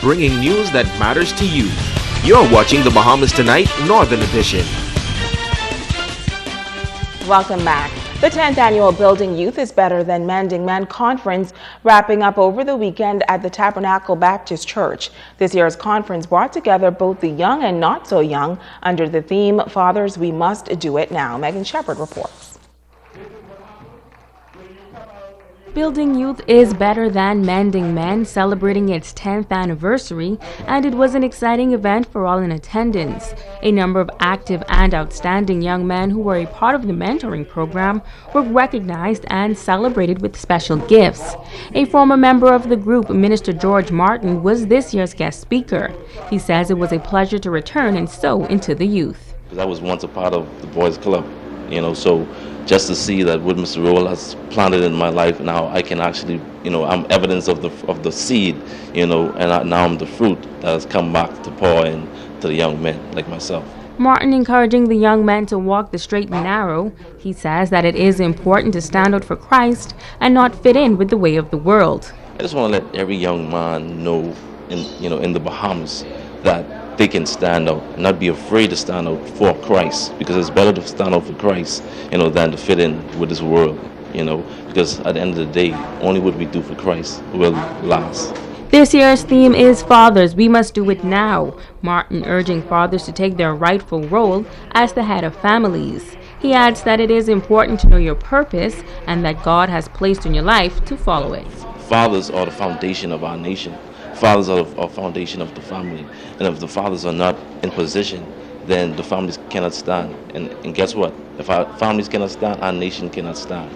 bringing news that matters to you. You're watching the Bahamas Tonight Northern Edition. Welcome back. The 10th annual Building Youth is Better Than Mending Men conference wrapping up over the weekend at the Tabernacle Baptist Church. This year's conference brought together both the young and not so young under the theme, Fathers, We Must Do It Now. Megan Shepard reports. Building Youth is Better Than Mending Men, celebrating its 10th anniversary, and it was an exciting event for all in attendance. A number of active and outstanding young men who were a part of the mentoring program were recognized and celebrated with special gifts. A former member of the group, Minister George Martin, was this year's guest speaker. He says it was a pleasure to return and sow into the youth. I was once a part of the boys club, so just to see that what Mr. Roll has planted in my life, now I can actually, I'm evidence of the seed, and now I'm the fruit that has come back to pour in to the young men like myself. Martin encouraging the young men to walk the straight and narrow. He says that it is important to stand out for Christ and not fit in with the way of the world. I just want to let every young man know in the Bahamas that they can stand out and not be afraid to stand out for Christ, because it's better to stand out for Christ, than to fit in with this world, because at the end of the day, only what we do for Christ will last. This year's theme is Fathers, We Must Do It Now. Martin urging fathers to take their rightful role as the head of families. He adds that it is important to know your purpose and that God has placed in your life to follow it. Fathers are the foundation of our nation. Fathers are the foundation of the family. And if the fathers are not in position, then the families cannot stand. And guess what? If our families cannot stand, our nation cannot stand.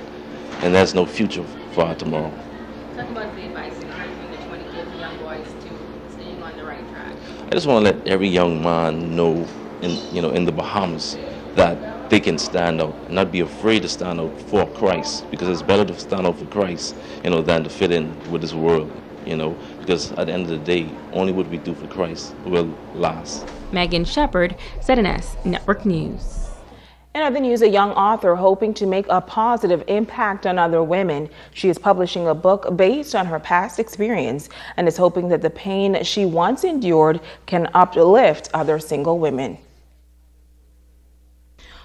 And there's no future for our tomorrow. Talk about the advice and encouragement that you want to give young boys to staying on the right track. I just want to let every young man know in the Bahamas that they can stand out and not be afraid to stand out for Christ, because it's better to stand out for Christ, than to fit in with this world. Because at the end of the day, only what we do for Christ will last. Megan Shepard, ZNS Network News. In other news, a young author hoping to make a positive impact on other women. She is publishing a book based on her past experience and is hoping that the pain she once endured can uplift other single women.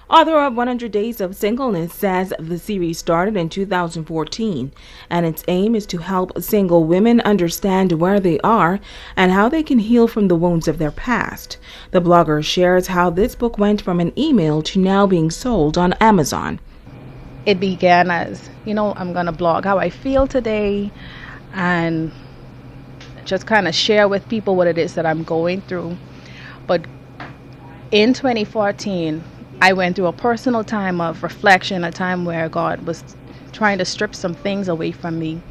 Author of 100 Days of Singleness says the series started in 2014, and its aim is to help single women understand where they are and how they can heal from the wounds of their past. The blogger shares how this book went from an email to now being sold on Amazon. It began as, I'm going to blog how I feel today and just kind of share with people what it is that I'm going through. But in 2014, I went through a personal time of reflection, a time where God was trying to strip some things away from me.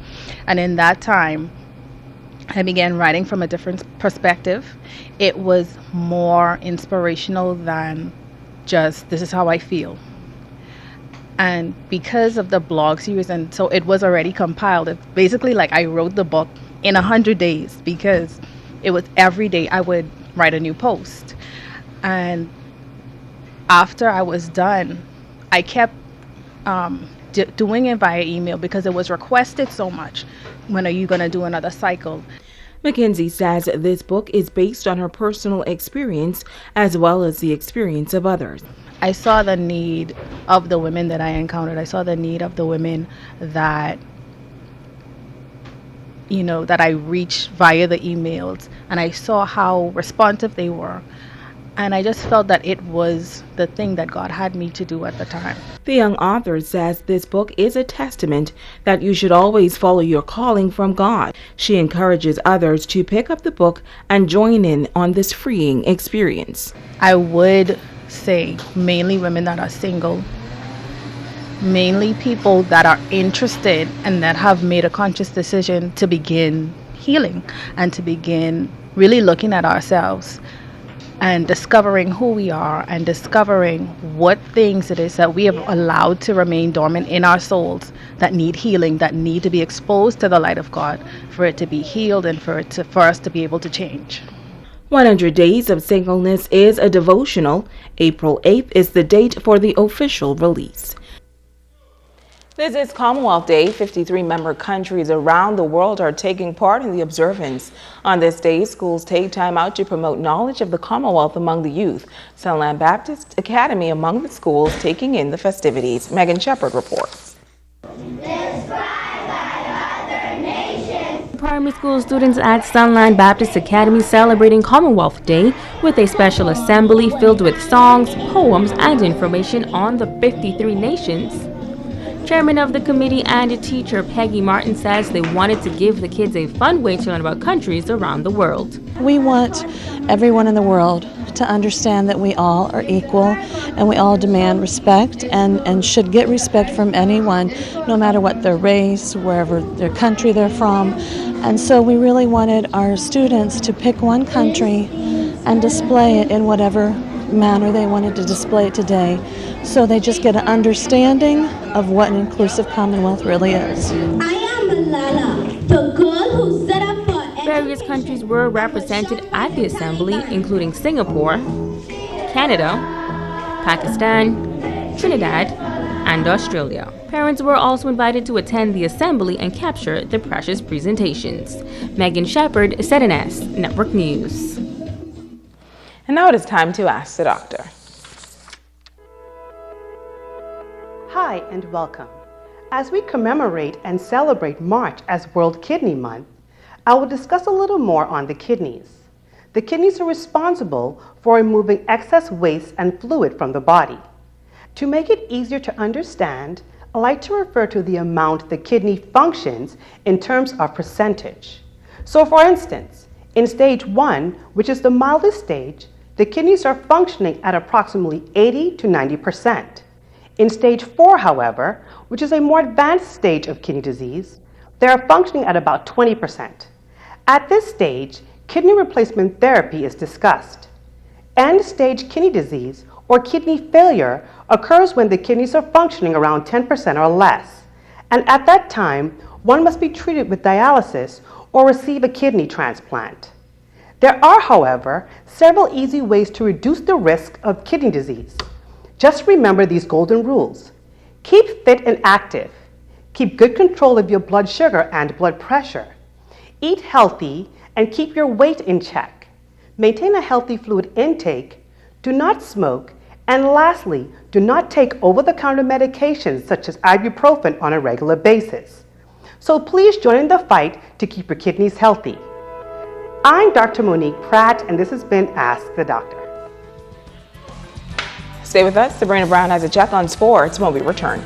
And in that time, I began writing from a different perspective. It was more inspirational than just, this is how I feel. And because of the blog series, and so it was already compiled, it's basically like I wrote the book in 100 days, because it was every day I would write a new post. And after I was done, I kept doing it via email because it was requested so much. When are you going to do another cycle? Mackenzie says this book is based on her personal experience as well as the experience of others. I saw the need of the women that I encountered. I saw the need of the women that, that I reached via the emails, and I saw how responsive they were. And I just felt that it was the thing that God had me to do at the time. The young author says this book is a testament that you should always follow your calling from God. She encourages others to pick up the book and join in on this freeing experience. I would say mainly women that are single, mainly people that are interested and that have made a conscious decision to begin healing and to begin really looking at ourselves and discovering who we are and discovering what things it is that we have allowed to remain dormant in our souls that need healing, that need to be exposed to the light of God for it to be healed and for us to be able to change. 100 Days of Singleness is a devotional. April 8th is the date for the official release. This is Commonwealth Day. 53 member countries around the world are taking part in the observance. On this day, schools take time out to promote knowledge of the Commonwealth among the youth. Sunland Baptist Academy among the schools taking in the festivities. Megan Shepard reports. Primary school students at Sunland Baptist Academy celebrating Commonwealth Day with a special assembly filled with songs, poems, and information on the 53 nations. Chairman of the committee and teacher Peggy Martin says they wanted to give the kids a fun way to learn about countries around the world. We want everyone in the world to understand that we all are equal and we all demand respect and should get respect from anyone, no matter what their race, wherever their country they're from. And so we really wanted our students to pick one country and display it in whatever manner they wanted to display it today, so they just get an understanding of what an inclusive Commonwealth really is. I am Malala, the girl who set up for Various countries were represented at the assembly, including Singapore, Canada, Pakistan, Trinidad, and Australia. Parents were also invited to attend the assembly and capture the precious presentations. Megan Shepard, ZNS Network News. And now it is time to ask the doctor. Hi and welcome. As we commemorate and celebrate March as World Kidney Month, I will discuss a little more on the kidneys. The kidneys are responsible for removing excess waste and fluid from the body. To make it easier to understand, I like to refer to the amount the kidney functions in terms of percentage. So for instance, in stage 1, which is the mildest stage, the kidneys are functioning at approximately 80 to 90%. In stage 4, however, which is a more advanced stage of kidney disease, they are functioning at about 20%. At this stage, kidney replacement therapy is discussed. End-stage kidney disease or kidney failure occurs when the kidneys are functioning around 10% or less, and at that time, one must be treated with dialysis or receive a kidney transplant. There are, however, several easy ways to reduce the risk of kidney disease. Just remember these golden rules. Keep fit and active. Keep good control of your blood sugar and blood pressure. Eat healthy and keep your weight in check. Maintain a healthy fluid intake. Do not smoke. And lastly, do not take over-the-counter medications such as ibuprofen on a regular basis. So please join in the fight to keep your kidneys healthy. I'm Dr. Monique Pratt, and this has been Ask the Doctor. Stay with us. Sabrina Brown has a check on sports when we return.